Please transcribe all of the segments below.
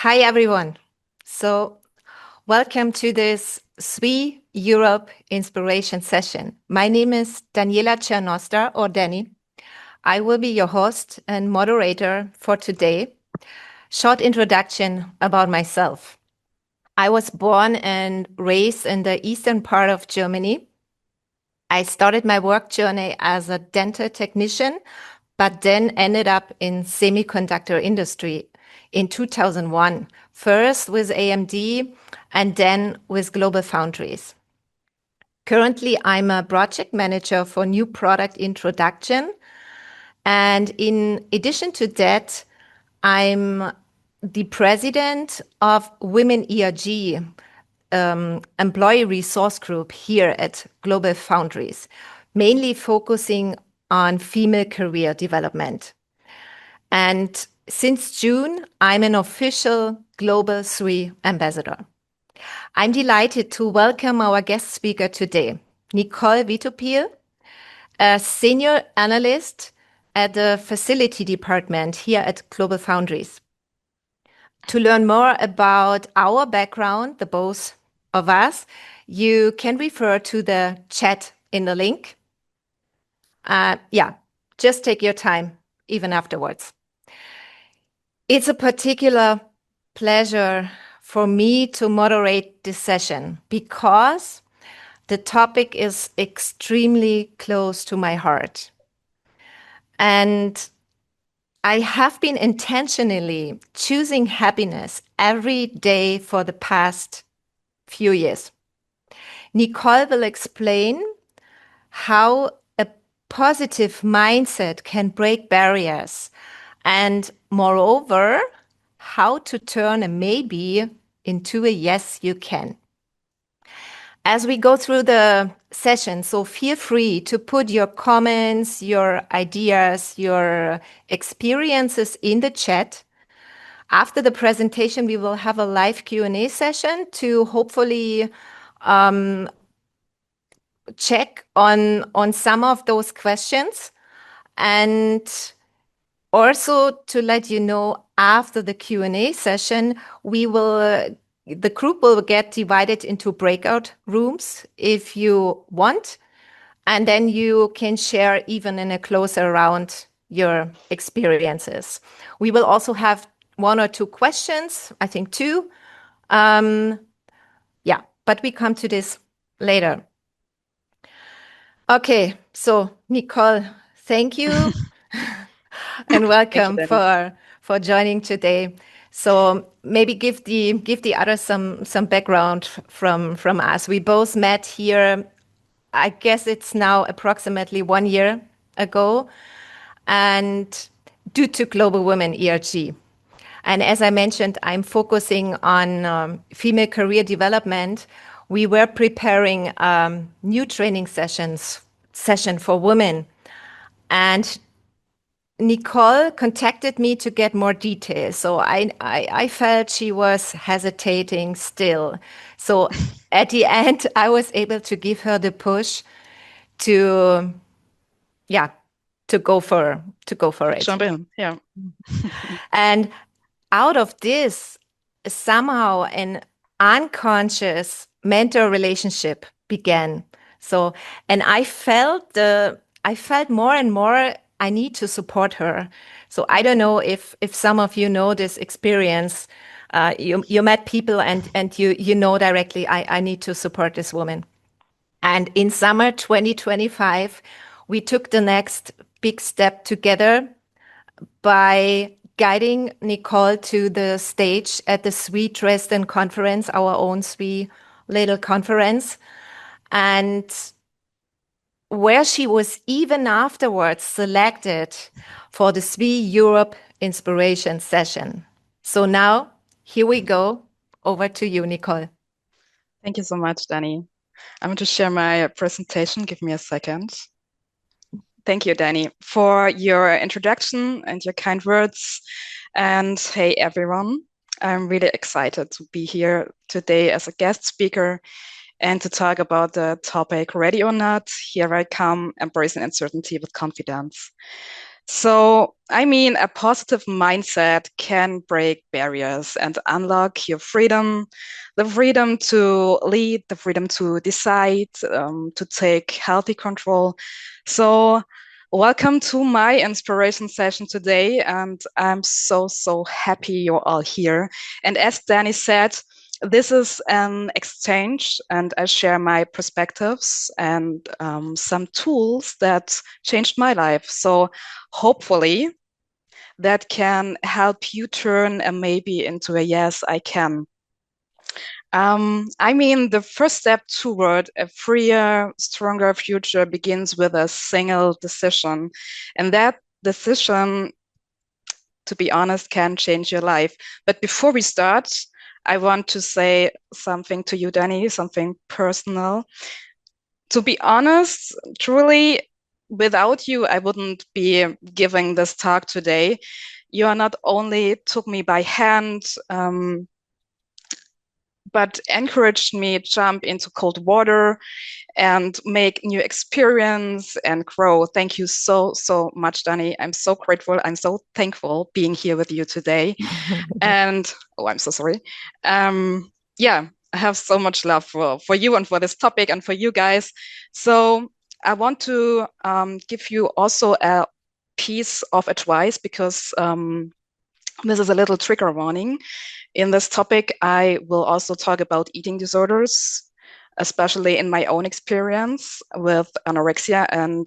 Hi, everyone. So, welcome to this SWE Europe Inspiration Session. My name is Daniela Tschernoster, or Danny. I will be your host and moderator for today. Short introduction about myself. I was born and raised in the eastern part of Germany. I started my work journey as a dental technician, but then ended up in semiconductor industry in 2001, first with AMD and then with GlobalFoundries. Currently, I'm a project manager for new product introduction. And in addition to that, I'm the president of Women ERG, employee resource group here at GlobalFoundries, mainly focusing on female career development. And since June, I'm an official Global SWE ambassador. I'm delighted to welcome our guest speaker today, Nicole Witopil, a senior analyst at the facility department here at GlobalFoundries. To learn more about our background, the both of us, you can refer to the chat in the link. Just take your time, even afterwards. It's a particular pleasure for me to moderate this session because the topic is extremely close to my heart. And I have been intentionally choosing happiness every day for the past few years. Nicole will explain how a positive mindset can break barriers and, moreover, how to turn a maybe into a yes, you can. As we go through the session, so feel free to put your comments, your ideas, your experiences in the chat. After the presentation, we will have a live Q&A session to hopefully check on some of those questions, and also to let you know, after the Q&A session, the group will get divided into breakout rooms if you want, and then you can share even in a closer round your experiences. We will also have one or two questions, I think two. But we come to this later. Okay, so Nicole, thank you and welcome for joining today. So maybe give the others some background from us. We both met here, I guess it's now approximately 1 year ago, and due to Global Women ERG. And as I mentioned, I'm focusing on female career development. We were preparing new training session for women. And Nicole contacted me to get more details. So I felt she was hesitating still. So at the end, I was able to give her the push to go for it. Jump in, yeah. And out of this, somehow an unconscious mentor relationship began. So, and I felt more and more I need to support her. So I don't know if some of you know this experience. You met people and you know directly I need to support this woman. And in summer 2025, we took the next big step together by guiding Nicole to the stage at the SWE Dresden conference, our own SWE little conference, and where she was even afterwards selected for the SWE Europe Inspiration Session. So now, here we go. Over to you, Nicole. Thank you so much, Danny. I'm going to share my presentation. Give me a second. Thank you, Danny, for your introduction and your kind words. And hey, everyone, I'm really excited to be here today as a guest speaker and to talk about the topic Ready or Not, Here I Come, Embracing Uncertainty with Confidence. So, I mean, a positive mindset can break barriers and unlock your freedom, the freedom to lead, the freedom to decide, to take healthy control. So, welcome to my inspiration session today. And I'm so happy you're all here. And as Danny said, this is an exchange, and I share my perspectives and some tools that changed my life. So, hopefully that can help you turn a maybe into a yes, I can. I mean, the first step toward a freer, stronger future begins with a single decision. And that decision, to be honest, can change your life. But before we start, I want to say something to you, Danny, something personal. To be honest, truly, without you, I wouldn't be giving this talk today. You are not only took me by hand, but encouraged me jump into cold water and make new experience and grow. Thank you so much, Danny. I'm so grateful. I'm so thankful being here with you today. And oh, I'm so sorry. Yeah, I have so much love for you and for this topic and for you guys. So I want to give you also a piece of advice because this is a little trigger warning. In this topic, I will also talk about eating disorders, especially in my own experience with anorexia. And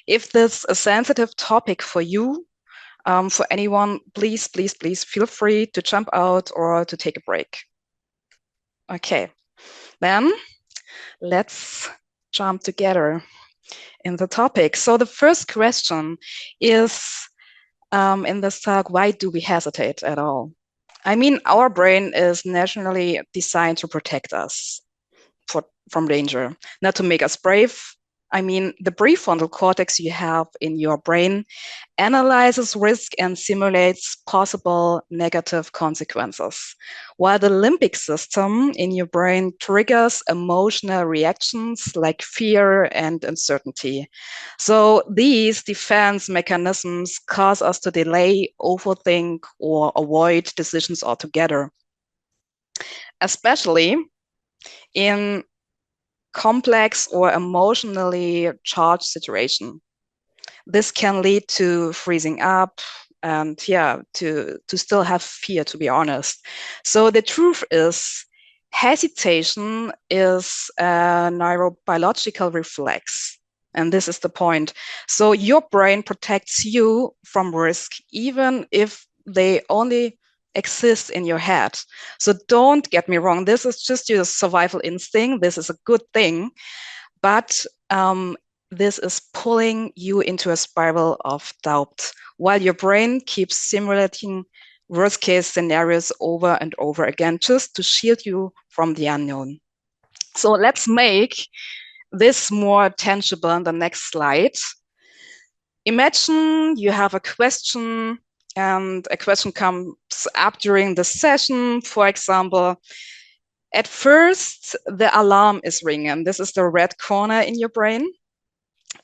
if this is a sensitive topic for you, for anyone, please feel free to jump out or to take a break. Okay, then let's jump together in the topic. So the first question is in this talk, why do we hesitate at all? I mean, our brain is naturally designed to protect us from danger, not to make us brave. I mean, the prefrontal cortex you have in your brain analyzes risk and simulates possible negative consequences, while the limbic system in your brain triggers emotional reactions like fear and uncertainty. So these defense mechanisms cause us to delay, overthink, or avoid decisions altogether, especially in complex or emotionally charged situation. This can lead to freezing up and to still have fear, to be honest. So the truth is hesitation is a neurobiological reflex. And this is the point. So your brain protects you from risk, even if they only exist in your head. So don't get me wrong. This is just your survival instinct. This is a good thing. But this is pulling you into a spiral of doubt while your brain keeps simulating worst case scenarios over and over again just to shield you from the unknown. So let's make this more tangible on the next slide. Imagine you have a question and a question comes up during the session. For example, at first the alarm is ringing. This is the red corner in your brain.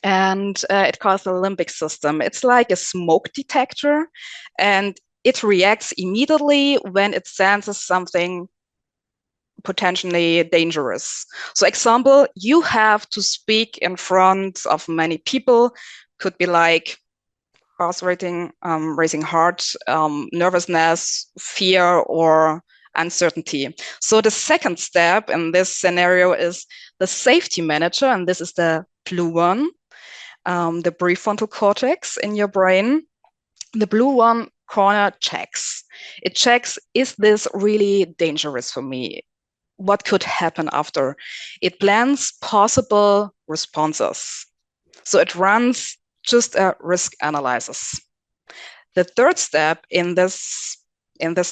And it calls the limbic system. It's like a smoke detector, and it reacts immediately when it senses something potentially dangerous. So example, you have to speak in front of many people, could be like heart rating, racing heart, nervousness, fear, or uncertainty. So the second step in this scenario is the safety manager, and this is the blue one. The prefrontal cortex in your brain. The blue one corner checks. It checks, is this really dangerous for me? What could happen after? It plans possible responses. So it runs just a risk analysis. The third step in this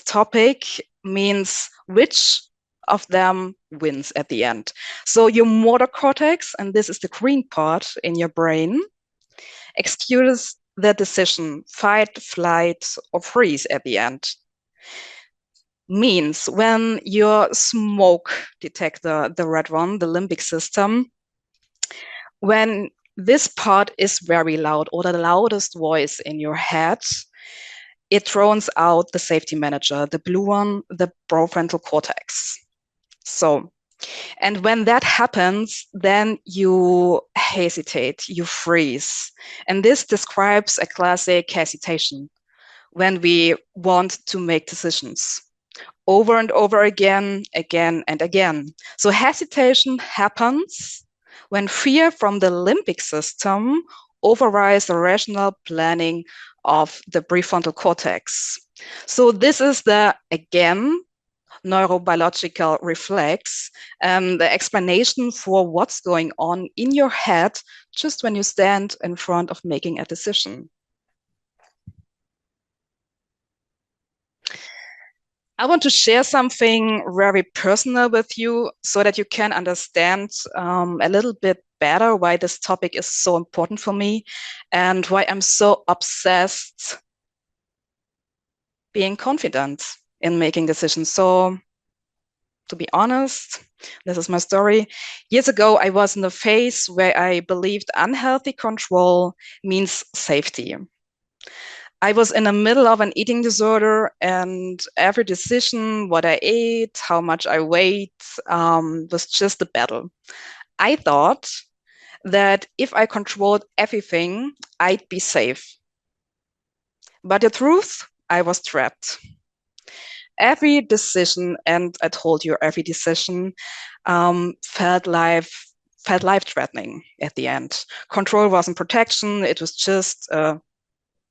topic means which of them wins at the end. So your motor cortex, and this is the green part in your brain, executes the decision, fight, flight, or freeze at the end. Means when your smoke detector, the red one, the limbic system, when this part is very loud, or the loudest voice in your head. It drones out the safety manager, the blue one, the prefrontal cortex. So, and when that happens, then you hesitate, you freeze. And this describes a classic hesitation when we want to make decisions over and over again and again. So hesitation happens when fear from the limbic system overrides the rational planning of the prefrontal cortex. So this is the, again, neurobiological reflex, the explanation for what's going on in your head just when you stand in front of making a decision. I want to share something very personal with you so that you can understand a little bit better why this topic is so important for me and why I'm so obsessed being confident in making decisions. So, to be honest, this is my story. Years ago, I was in a phase where I believed unhealthy control means safety. I was in the middle of an eating disorder, and every decision, what I ate, how much I weighed, was just a battle. I thought that if I controlled everything, I'd be safe. But the truth, I was trapped. Every decision, and I told you every decision, felt life-threatening at the end. Control wasn't protection, it was just a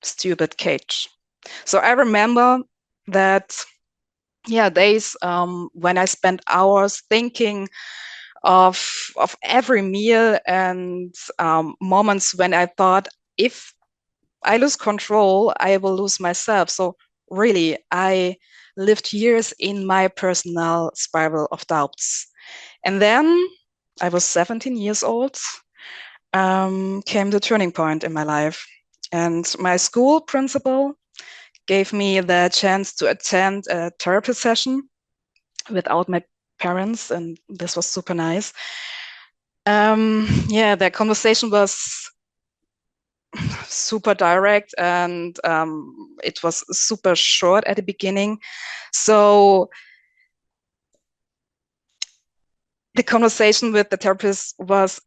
stupid cage. So I remember that, days when I spent hours thinking of every meal, and moments when I thought, if I lose control, I will lose myself. So really, I lived years in my personal spiral of doubts. And then I was 17 years old, came the turning point in my life. And my school principal gave me the chance to attend a therapy session without my parents, and this was super nice. The conversation was super direct, and it was super short at the beginning. So the conversation with the therapist was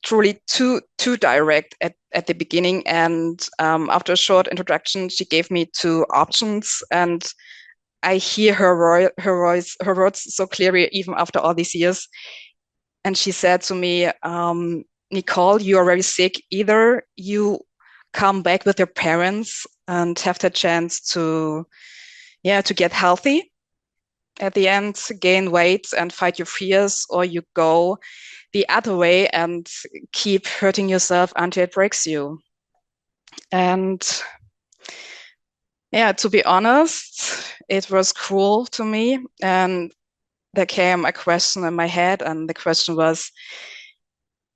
truly too direct at the beginning, and after a short introduction, she gave me two options, and I hear her words so clearly even after all these years. And she said to me, Nicole, you are very sick. Either you come back with your parents and have the chance to get healthy at the end, gain weight and fight your fears, or you go the other way and keep hurting yourself until it breaks you. And to be honest, it was cruel to me. And there came a question in my head, and the question was,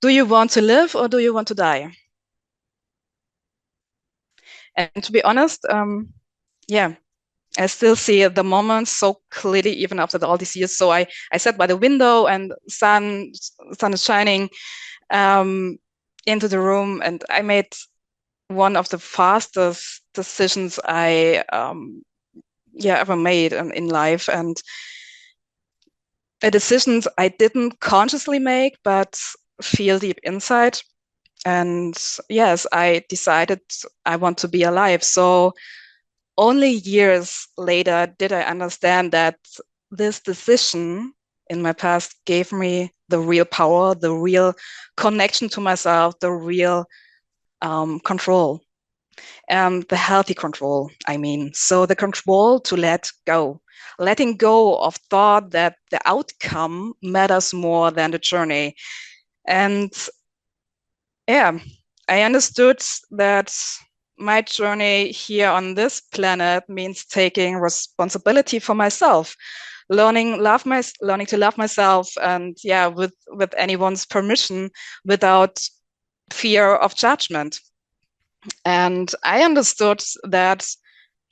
do you want to live or do you want to die? And to be honest, I still see the moment so clearly, even after all these years. So I sat by the window, and sun is shining into the room, and I made one of the fastest decisions I ever made in life, and decisions I didn't consciously make but feel deep inside. And yes, I decided I want to be alive. So only years later did I understand that this decision in my past gave me the real power, the real connection to myself, the real control, and the healthy control, I mean. So the control to let go, letting go of thought that the outcome matters more than the journey. And I understood that my journey here on this planet means taking responsibility for myself, learning to love myself, and with anyone's permission, without fear of judgment. And I understood that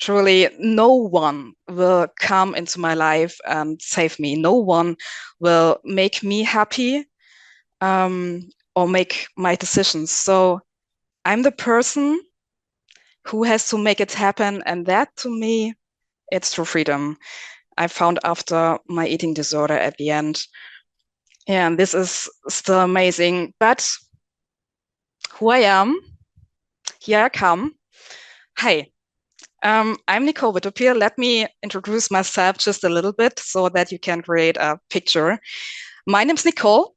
truly no one will come into my life and save me. No one will make me happy. or make my decisions. So I'm the person who has to make it happen. And that, to me, it's true freedom. I found after my eating disorder at the end. Yeah, and this is still amazing. But who I am, here I come. Hi, I'm Nicole Witopil. Let me introduce myself just a little bit so that you can create a picture. My name's Nicole.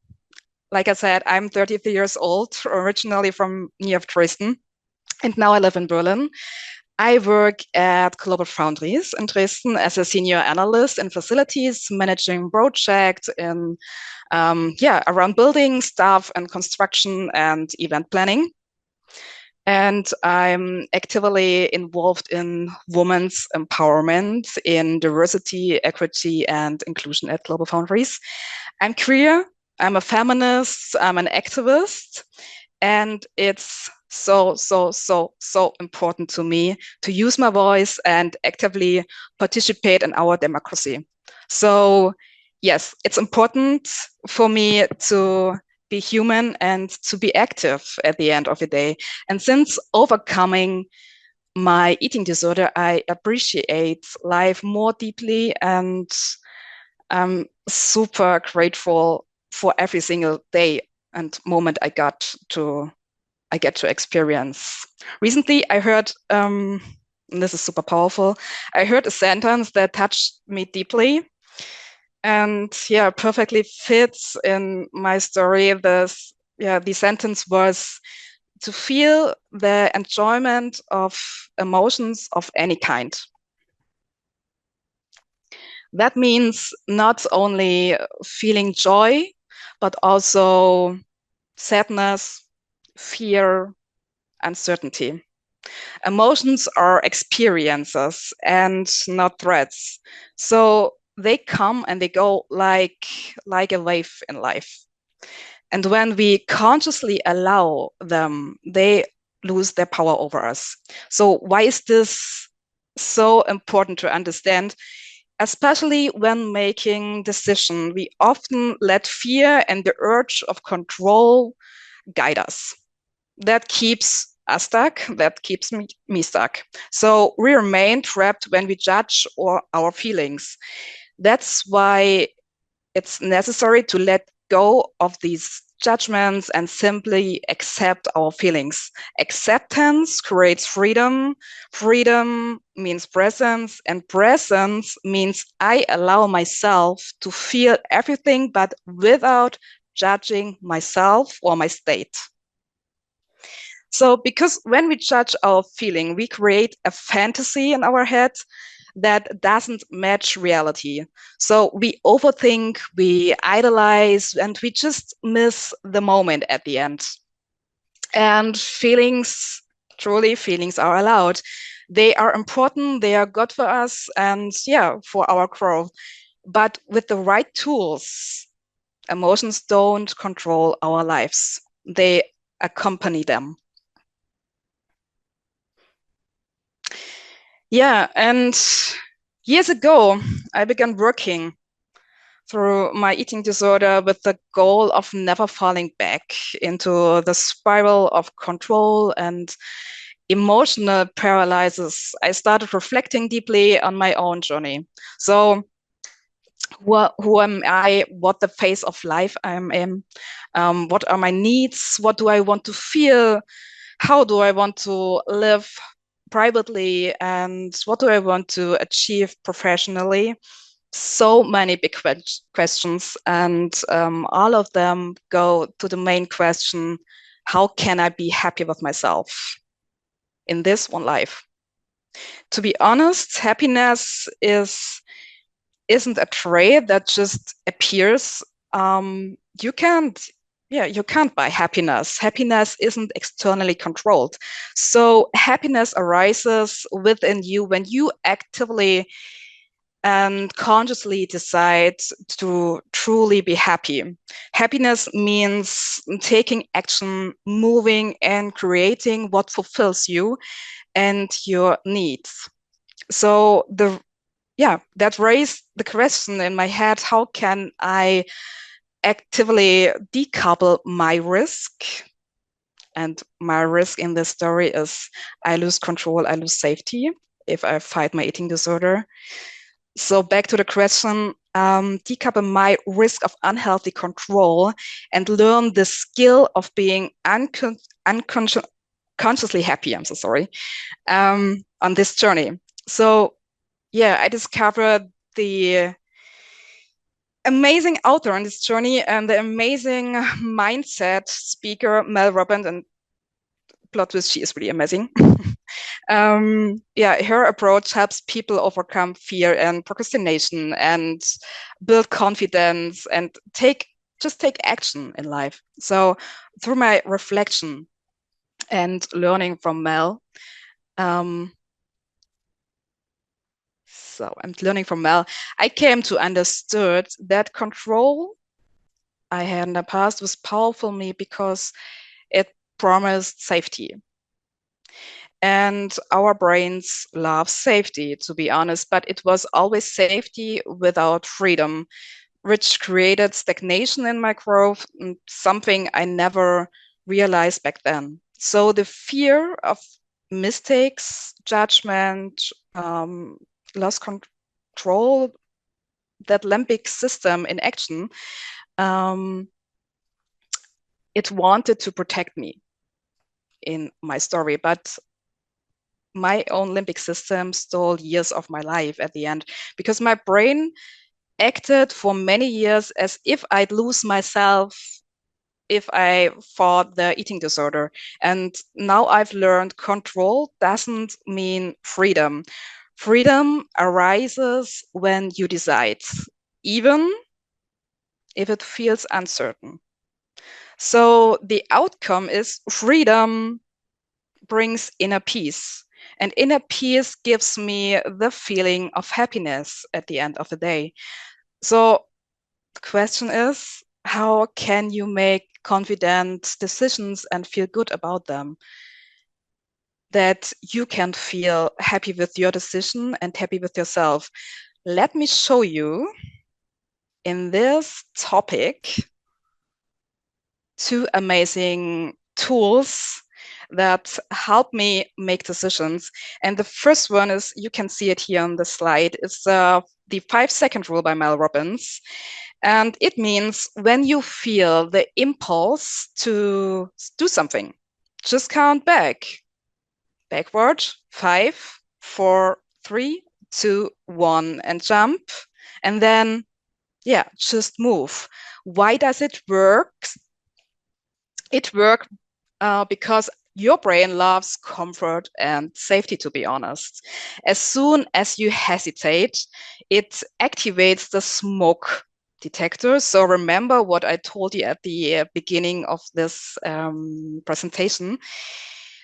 Like I said, I'm 33 years old, originally from near Dresden, and now I live in Berlin. I work at GlobalFoundries in Dresden as a senior analyst in facilities, managing projects in around building stuff and construction and event planning. And I'm actively involved in women's empowerment, in diversity, equity, and inclusion at GlobalFoundries. I'm queer, I'm a feminist, I'm an activist, and it's so important to me to use my voice and actively participate in our democracy. So yes, it's important for me to be human and to be active at the end of the day. And since overcoming my eating disorder, I appreciate life more deeply, and I'm super grateful for every single day and moment I get to experience. Recently, I heard, and this is super powerful, I heard a sentence that touched me deeply, and yeah, perfectly fits in my story. The sentence was to feel the enjoyment of emotions of any kind. That means not only feeling joy, but also sadness, fear, uncertainty. Emotions are experiences and not threats. So they come and they go like a wave in life. And when we consciously allow them, they lose their power over us. So why is this so important to understand? Especially when making decisions, we often let fear and the urge of control guide us. That keeps us stuck, that keeps me stuck. So we remain trapped when we judge our feelings. That's why it's necessary to let go of these judgments and simply accept our feelings. Acceptance creates freedom. Freedom means presence, and presence means I allow myself to feel everything, but without judging myself or my state. So because when we judge our feeling, we create a fantasy in our head that doesn't match reality. So we overthink, we idolize, and we just miss the moment at the end. And feelings, truly, feelings are allowed. They are important, they are good for us, and yeah, for our growth. But with the right tools, emotions don't control our lives. They accompany them. Yeah, and years ago, I began working through my eating disorder with the goal of never falling back into the spiral of control and emotional paralysis. I started reflecting deeply on my own journey. So, who am I? What the phase of life I'm in? What are my needs? What do I want to feel? How do I want to live privately? And what do I want to achieve professionally? So many big questions, and all of them go to the main question: how can I be happy with myself in this one life? To be honest, happiness isn't a trait that just appears. You can't buy happiness. Happiness isn't externally controlled. So happiness arises within you when you actively and consciously decide to truly be happy. Happiness means taking action, moving, and creating what fulfills you and your needs. So that raised the question in my head: how can I actively decouple my risk. And my risk in this story is I lose control, I lose safety if I fight my eating disorder. So back to the question, decouple my risk of unhealthy control and learn the skill of being consciously happy, I'm so sorry, on this journey. So yeah, I discovered the amazing author on this journey and the amazing mindset speaker, Mel Robbins, and plot twist, she is really amazing. Yeah, her approach helps people overcome fear and procrastination and build confidence and just take action in life. So through my reflection and learning from Mel, I came to understood that control I had in the past was powerful me because it promised safety. And our brains love safety, to be honest, but it was always safety without freedom, which created stagnation in my growth, and something I never realized back then. So the fear of mistakes, judgment, lost control, that limbic system in action, it wanted to protect me in my story, but my own limbic system stole years of my life at the end because my brain acted for many years as if I'd lose myself if I fought the eating disorder. And now I've learned control doesn't mean freedom. Freedom arises when you decide, even if it feels uncertain. So the outcome is freedom brings inner peace. And inner peace gives me the feeling of happiness at the end of the day. So the question is, how can you make confident decisions and feel good about them? That you can feel happy with your decision and happy with yourself. Let me show you in this topic 2 amazing tools that help me make decisions. And the first one is, you can see it here on the slide, it's the 5-second rule by Mel Robbins. And it means when you feel the impulse to do something, just count backward, 5, 4, 3, 2, 1, and jump. And then, yeah, just move. Why does it work? It works because your brain loves comfort and safety, to be honest. As soon as you hesitate, it activates the smoke detector. So remember what I told you at the beginning of this presentation.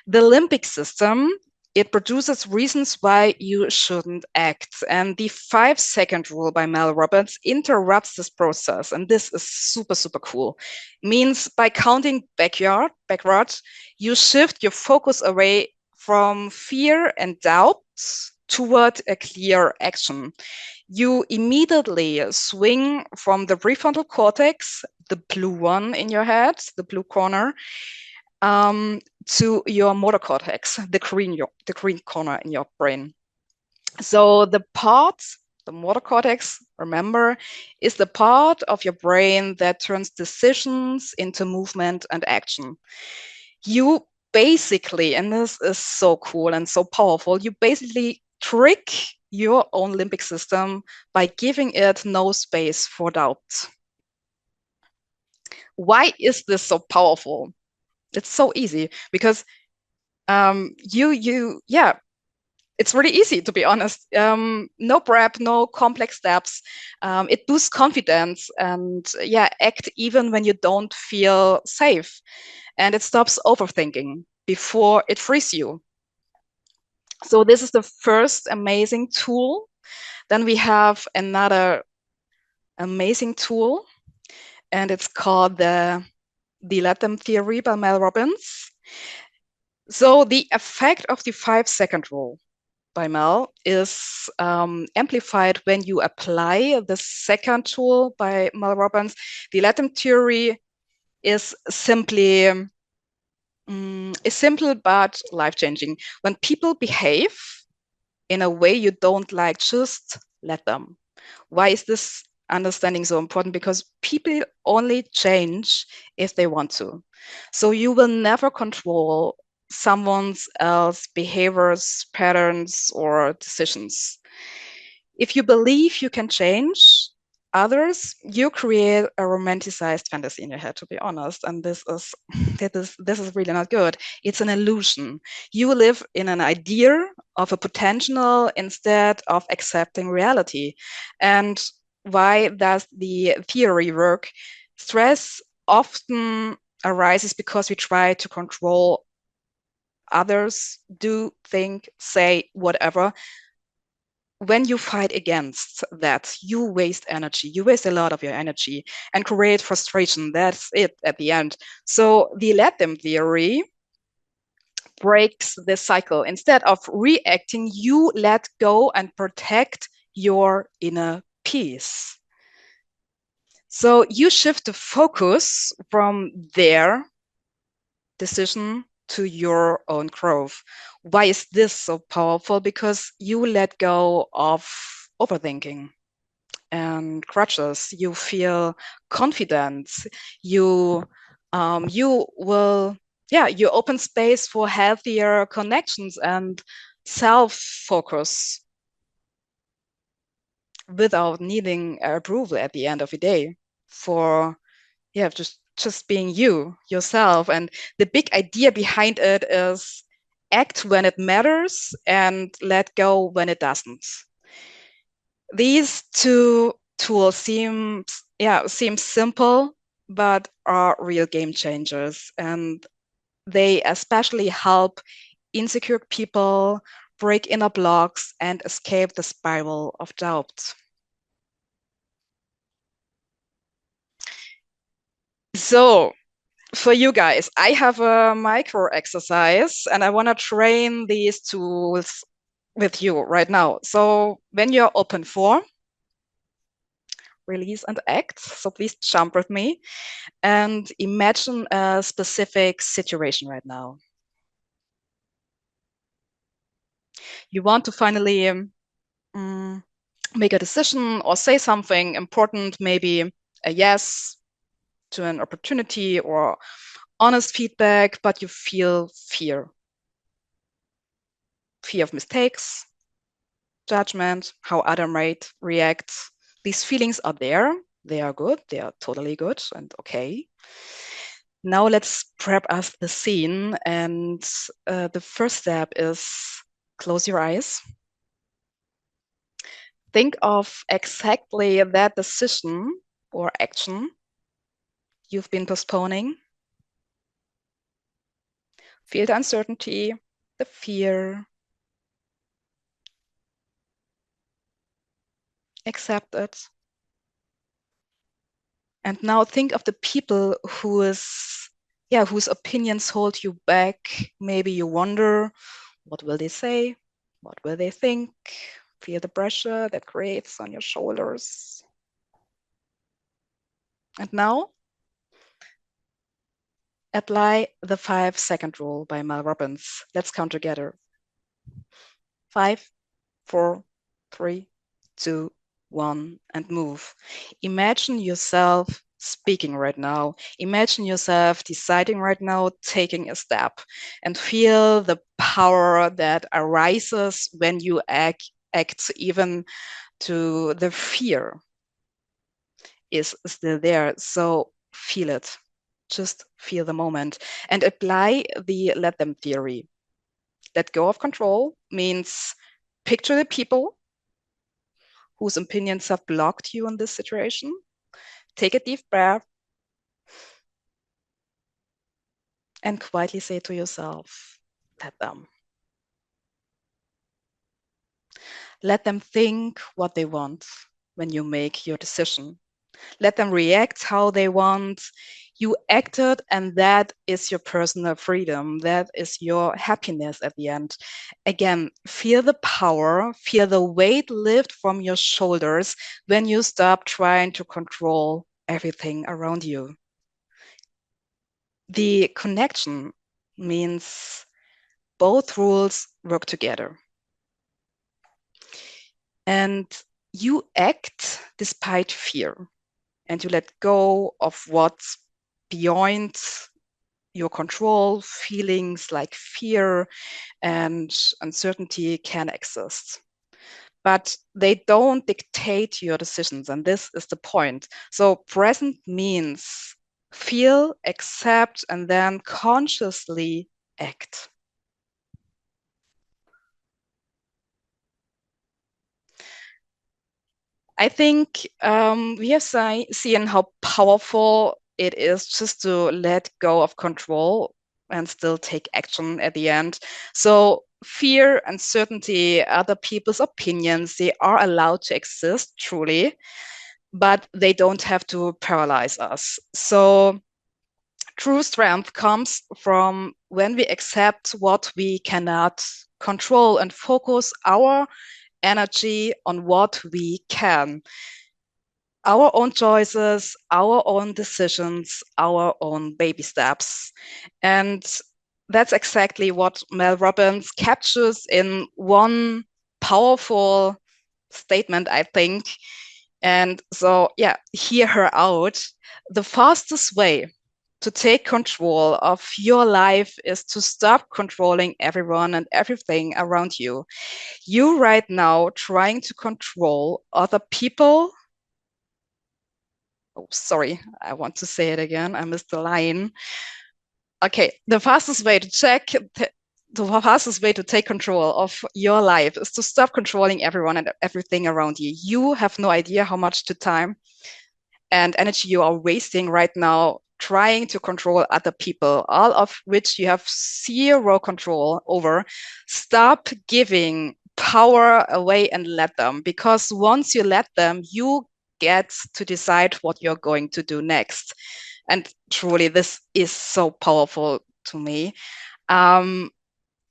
The limbic system, it produces reasons why you shouldn't act. And the 5-second rule by Mel Robbins interrupts this process. And this is super, super cool. Means by counting backward, you shift your focus away from fear and doubt toward a clear action. You immediately swing from the prefrontal cortex, the blue one in your head, the blue corner, to your motor cortex, the green corner in your brain. So the motor cortex, remember, is the part of your brain that turns decisions into movement and action. You basically, and this is so cool and so powerful, you basically trick your own limbic system by giving it no space for doubt. Why is this so powerful? It's so easy because it's really easy, to be honest. No prep, no complex steps. It boosts confidence and act even when you don't feel safe. And it stops overthinking before it frees you. So this is the first amazing tool. Then we have another amazing tool, and it's called the dilettante theory by Mel Robbins. So the effect of the 5-second rule by Mel is amplified when you apply the second tool by Mel Robbins. The let them theory is simply is simple but life-changing. When people behave in a way you don't like, just let them. Why is this understanding so important? Because people only change if they want to. So you will never control someone else's behaviors, patterns, or decisions. If you believe you can change others, you create a romanticized fantasy in your head, to be honest. And this is really not good. It's an illusion. You live in an idea of a potential instead of accepting reality. And why does the theory work? Stress often arises because we try to control others, do, think, say, whatever. When you fight against that, you waste energy. You waste a lot of your energy and create frustration. That's it at the end. So the let them theory breaks this cycle. Instead of reacting, you let go and protect your inner peace. So you shift the focus from their decision to your own growth. Why is this so powerful? Because you let go of overthinking and crutches. You feel confident. You will you open space for healthier connections and self-focus without needing approval at the end of the day for just being yourself. And the big idea behind it is act when it matters and let go when it doesn't. These two tools seem simple, but are real game changers. And they especially help insecure people break inner blocks and escape the spiral of doubt. So for you guys, I have a micro exercise and I want to train these tools with you right now. So when you're open for release and act, so please jump with me and imagine a specific situation right now. You want to finally make a decision or say something important, maybe a yes to an opportunity or honest feedback, but you feel fear of mistakes, judgment, how other might react. These feelings are there. They are good. They are totally good and okay. Now let's prep us the scene. And the first step is close your eyes. Think of exactly that decision or action you've been postponing. Feel the uncertainty, the fear. Accept it. And now think of the people whose opinions hold you back. Maybe you wonder, what will they say? What will they think? Feel the pressure that creates on your shoulders. And now, apply the 5-second rule by Mel Robbins. Let's count together. 5, 4, 3, 2, 1, and move. Imagine yourself speaking right now. Imagine yourself deciding right now, taking a step, and feel the power that arises when you act even to the fear is still there. So feel it. Just feel the moment and apply the let them theory. Let go of control means picture the people whose opinions have blocked you in this situation. Take a deep breath and quietly say to yourself, let them. Let them think what they want when you make your decision. Let them react how they want. You acted, and that is your personal freedom. That is your happiness at the end. Again, feel the power, feel the weight lift from your shoulders when you stop trying to control everything around you. The connection means both rules work together. And you act despite fear, and you let go of what's beyond your control. Feelings like fear and uncertainty can exist, but they don't dictate your decisions. And this is the point. So present means feel, accept, and then consciously act. I think we have seen how powerful it is just to let go of control and still take action at the end. So fear, uncertainty, other people's opinions, they are allowed to exist truly, but they don't have to paralyze us. So true strength comes from when we accept what we cannot control and focus our energy on what we can. Our own choices, our own decisions, our own baby steps. And that's exactly what Mel Robbins captures in one powerful statement, I think. And so, yeah, hear her out. The fastest way to take control of your life is to stop controlling everyone and everything around you. You right now trying to control other people. Oh, sorry, I want to say it again. I missed the line. Okay, the fastest way to the fastest way to take control of your life is to stop controlling everyone and everything around you. You have no idea how much time and energy you are wasting right now trying to control other people, all of which you have zero control over. Stop giving power away and let them, because once you let them, you get to decide what you're going to do next. And truly, this is so powerful to me. Um,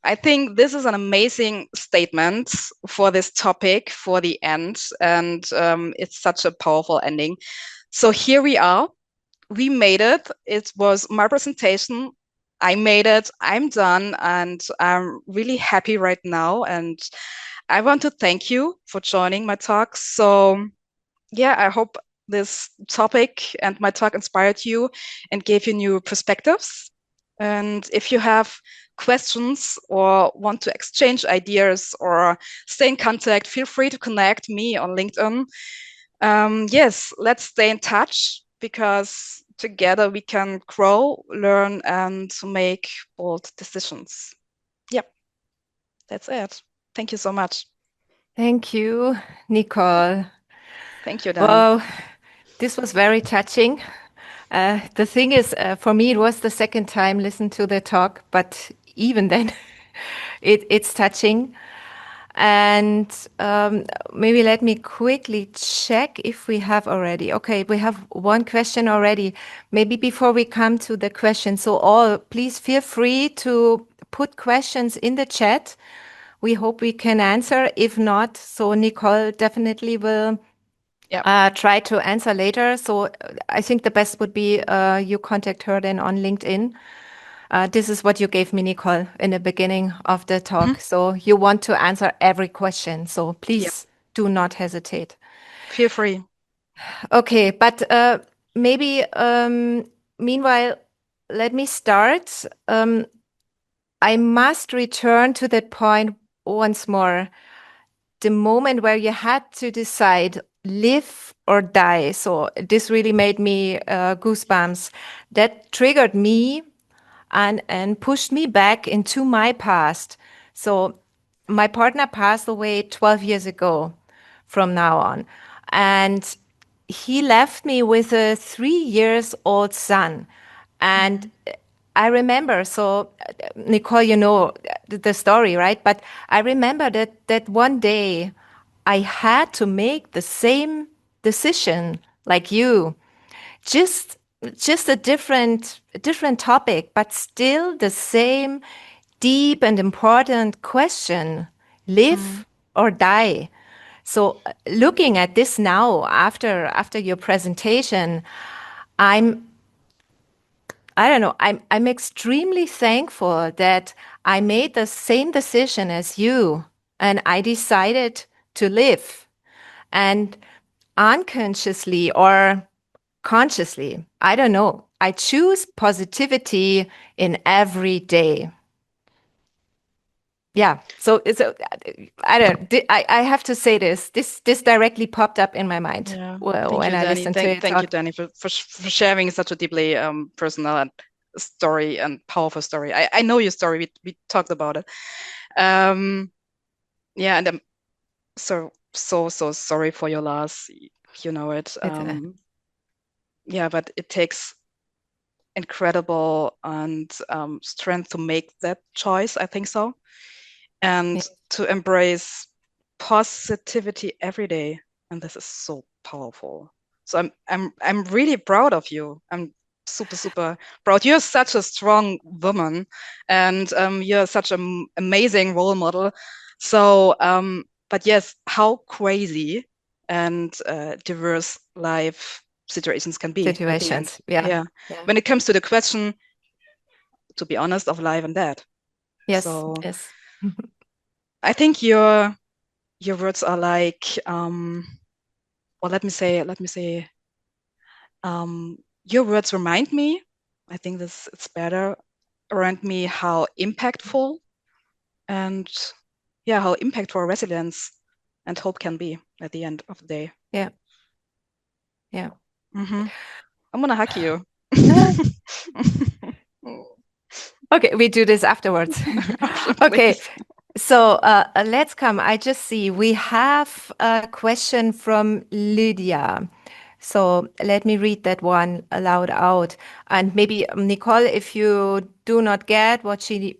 I think this is an amazing statement for this topic for the end, and it's such a powerful ending. So here we are. We made it. It was my presentation. I made it. I'm done, and I'm really happy right now. And I want to thank you for joining my talk. So yeah, I hope this topic and my talk inspired you and gave you new perspectives. And if you have questions or want to exchange ideas or stay in contact, feel free to connect me on LinkedIn. Yes, let's stay in touch, because together we can grow, learn, and make bold decisions. Yep, that's it. Thank you so much. Thank you, Nicole. Thank you, Danny. Well, this was very touching. The thing is, for me, it was the second time listen to the talk, but even then, it's touching. And maybe let me quickly check if we have already. Okay, we have one question already. Maybe before we come to the question, so all, please feel free to put questions in the chat. We hope we can answer. If not, so Nicole definitely will Yep. try to answer later. So I think the best would be you contact her then on LinkedIn. This is what you gave me, Nicole, in the beginning of the Mhm. talk. So you want to answer every question. So Yep. please do not hesitate. Feel free. Okay, but maybe meanwhile, let me start. I must return to that point once more. The moment where you had to decide live or die. So this really made me goosebumps. That triggered me and pushed me back into my past. So my partner passed away 12 years ago from now on. And he left me with a 3 years old son. And Mhm. I remember, so Nicole, you know the story, right? But I remember that one day I had to make the same decision like you. Just just a different topic, but still the same deep and important question: live or die. So looking at this now after your presentation, I'm I don't know, I'm extremely thankful that I made the same decision as you and I decided to live. And unconsciously or consciously, I don't know, I choose positivity in every day. Yeah. So it's I don't I have to say this. This directly popped up in my mind Yeah. well, Thank when you, I Danny. listened to you Thank you, talk. Danny, for sharing such a deeply personal and story and powerful story. I know your story. We talked about it. Yeah, and I'm so sorry for your loss. You know it. It's Yeah, but it takes incredible and strength to make that choice. I think so, and yeah, to embrace positivity every day. And this is so powerful. So I'm really proud of you. I'm super proud. You're such a strong woman, and you're such an amazing role model. So, but yes, how crazy and diverse life situations can be at the end. situations. Yeah. Yeah, Yeah. when it comes to the question, to be honest, of life and death. Yes. So Yes. I think your words are like well, let me say your words remind me, I think this it's better, remind me how impactful and yeah, how impactful resilience and hope can be at the end of the day. Yeah. Yeah. hmm I'm gonna hug you. Okay, we do this afterwards. Okay, Please. so let's come. I just see we have a question from Lydia. So let me read that one aloud out. And maybe Nicole, if you do not get what she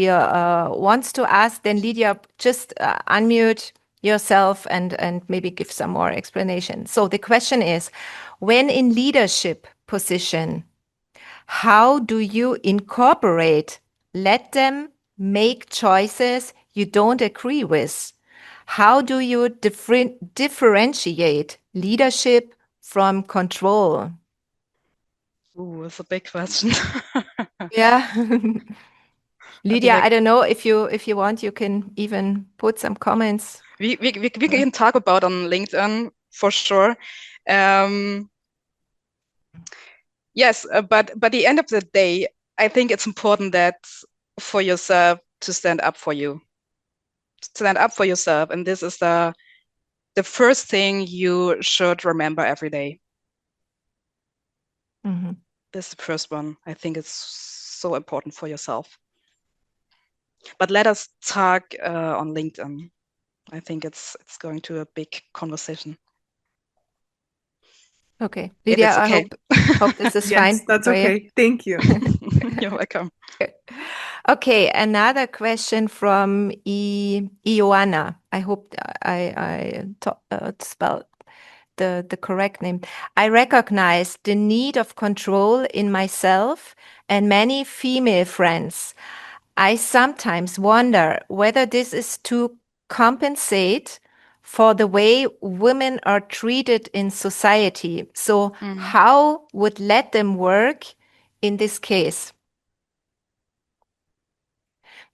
wants to ask, then Lydia, just unmute yourself and maybe give some more explanation. So the question is, when in leadership position, how do you incorporate, let them make choices you don't agree with? How do you differentiate leadership from control? Ooh, it's a big question. Yeah. I feel Lydia, like I don't know if you want, you can even put some comments. we can talk about on LinkedIn for sure. Um, yes, but the end of the day, I think it's important that for yourself to stand up for yourself, and this is the first thing you should remember every day. Mhm. This is the first one. I think it's so important for yourself. But let us talk on LinkedIn. I think it's going to a big conversation. Okay. If Lydia, it's I okay. hope this is Yes, fine that's for you. okay. Thank you. You're welcome. Okay, another question from Ioana. I hope I spelled the correct name. I recognize the need of control in myself and many female friends. I sometimes wonder whether this is to compensate for the way women are treated in society. So, Mm. how would let them work in this case?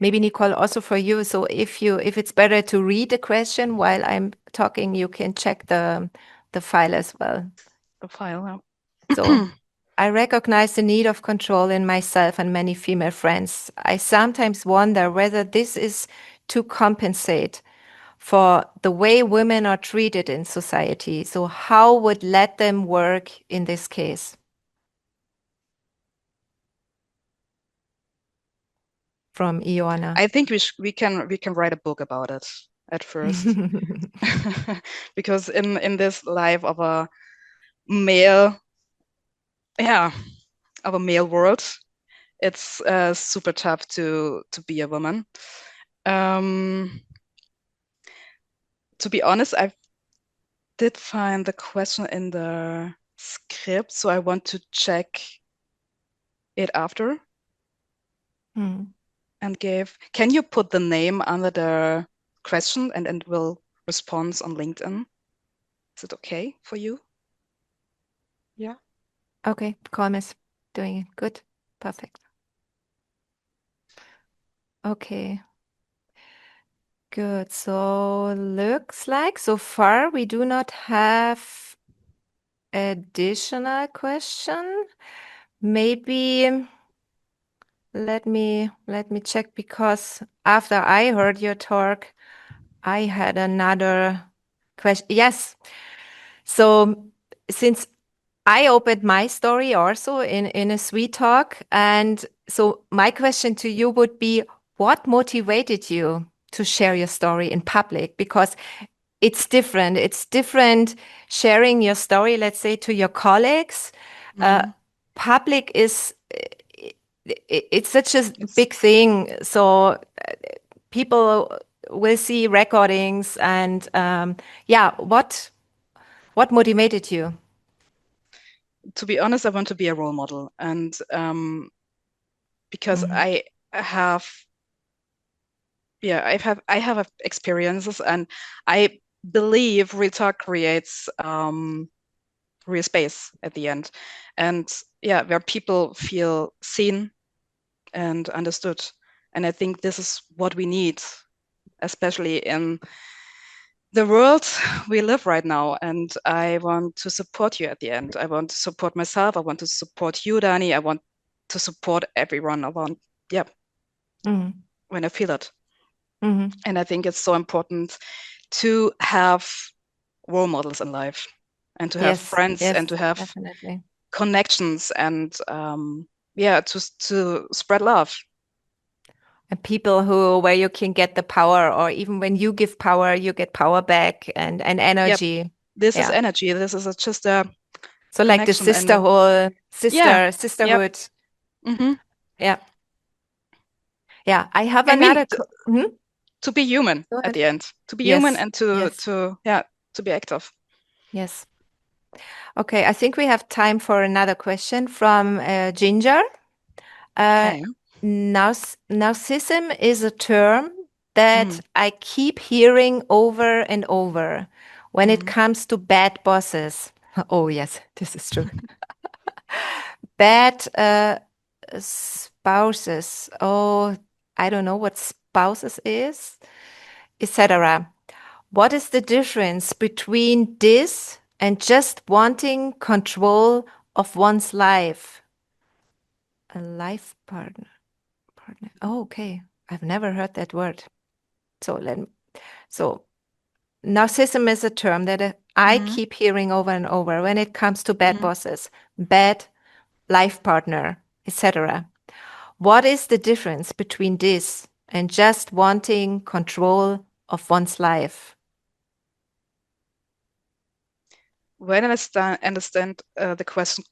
Maybe Nicole, also for you. So if it's better to read the question while I'm talking, you can check the file as well. The file. So I recognize the need of control in myself and many female friends. I sometimes wonder whether this is to compensate for the way women are treated in society. So how would let them work in this case? From Ioana. I think we can write a book about it at first, because in this life of a male, yeah, of a male world, it's super tough to be a woman. Um, to be honest, I did find the question in the script, so I want to check it after Mm. and give. Can you put the name under the question and will respond on LinkedIn? Is it okay for you? Yeah. Okay, Colm is doing it. Good. Perfect. Okay, good. So looks like so far we do not have additional question. Maybe let me check because after I heard your talk, I had another question. Yes. So since I opened my story also in a sweet talk, and so my question to you would be, what motivated you to share your story in public? Because it's different. It's different sharing your story, let's say, to your colleagues. Uh, Mm. Public is it's such a It's big thing. So people will see recordings and yeah, what motivated you? to be honest, I want to be a role model, and because Mhm. I have, yeah, I have experiences, and I believe real talk creates real space at the end, and yeah, where people feel seen and understood. And I think this is what we need, especially in the world we live right now. And I want to support you at the end. I want to support myself. I want to support you, Dani. I want to support everyone. I want, yeah, Mhm. when I feel it. Mhm. And I think it's so important to have role models in life and to have Yes, friends and yes, to have definitely. connections and yeah, to spread love. And people who where you can get the power, or even when you give power, you get power back and Yep, energy. this is Yeah. energy. This is just a So like the connection and yeah, yep. sisterhood. Hmm. Yeah. Yeah. I have I mean, another. Mhm. to be human Go at ahead. the end, to be human Yes. and to Yes. to yeah, to be active. Yes. Okay. I think we have time for another question from Ginger. Uh, Okay. Narcissism is a term that Mm. I keep hearing over and over when it Mm. comes to bad bosses. Oh, yes, this is true. Bad spouses. Oh, I don't know what spouses is, etc. What is the difference between this and just wanting control of one's life? A life partner. Oh, okay. I've never heard that word. So so narcissism is a term that I Mm. keep hearing over and over when it comes to bad Mm. bosses, bad life partner, etc. What is the difference between this and just wanting control of one's life? When I understand the question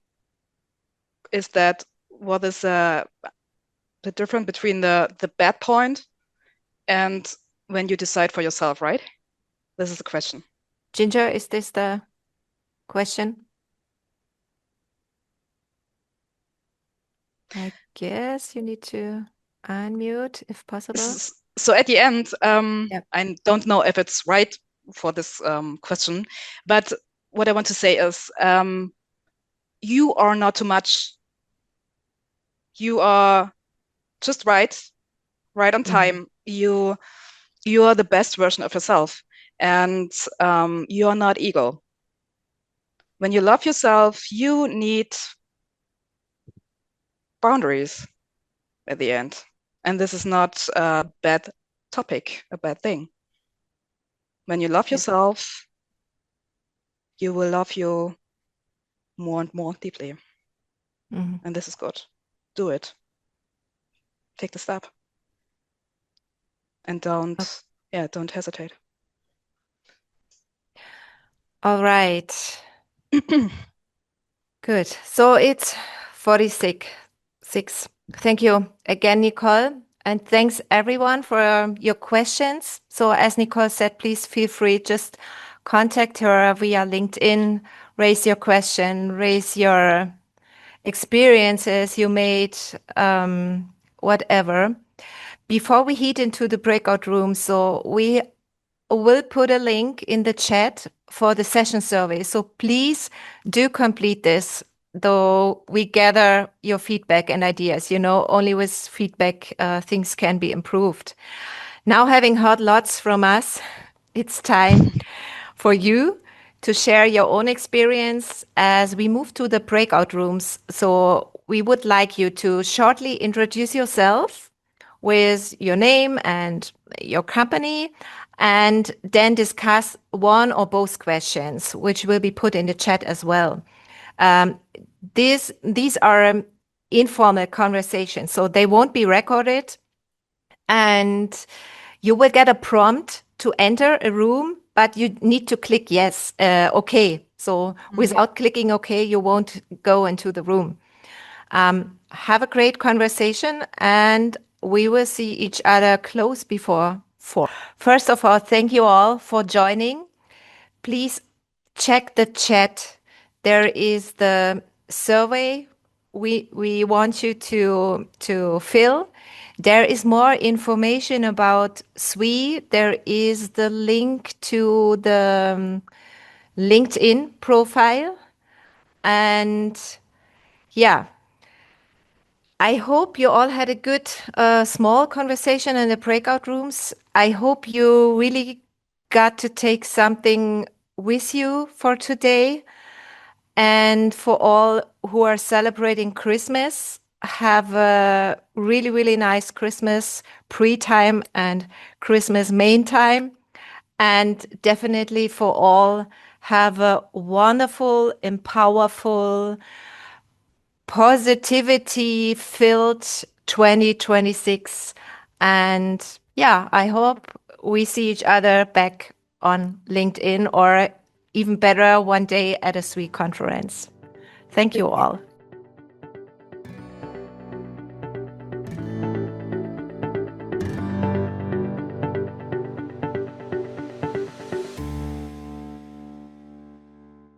is that what is the difference between the bad point and when you decide for yourself, right? This is the question. Ginger, is this the question? I guess you need to unmute if possible. So at the end, Yeah. I don't know if it's right for this question, but what I want to say is you are not too much. You are just right on Mhm. time. You are the best version of yourself, and you are not ego. When you love yourself, you need boundaries at the end, and this is not a bad topic, a bad thing. When you love Yes. yourself, you will love you more and more deeply. Mhm. And this is good. Do it. Take the step and O- don't hesitate. All right. Good. So it's 46. Six. Thank you again, Nicole. And thanks everyone for your questions. So as Nicole said, please feel free, just contact her via LinkedIn, raise your question, raise your experiences you made, whatever. Before we head into the breakout room, so we will put a link in the chat for the session survey. So please do complete this, though we gather your feedback and ideas. Only with feedback, things can be improved. Now, having heard lots from us, it's time for you to share your own experience as we move to the breakout rooms. So we would like you to shortly introduce yourself with your name and your company, and then discuss one or both questions, which will be put in the chat as well. These are informal conversations, so they won't be recorded, and you will get a prompt to enter a room, but you need to click yes, okay. So without clicking okay, you won't go into the room. Have a great conversation, and we will see each other close before 4. First of all, thank you all for joining. Please check the chat. There is the survey we want you to fill. There is more information about SWE. There is the link to the LinkedIn profile. And yeah, I hope you all had a good small conversation in the breakout rooms. I hope you really got to take something with you for today. And for all who are celebrating Christmas, have a really, really nice Christmas pre-time and Christmas main time. And definitely for all, have a wonderful and powerful, positivity filled 2026. And yeah, I hope we see each other back on LinkedIn, or even better, one day at a SWE conference. Thank you all.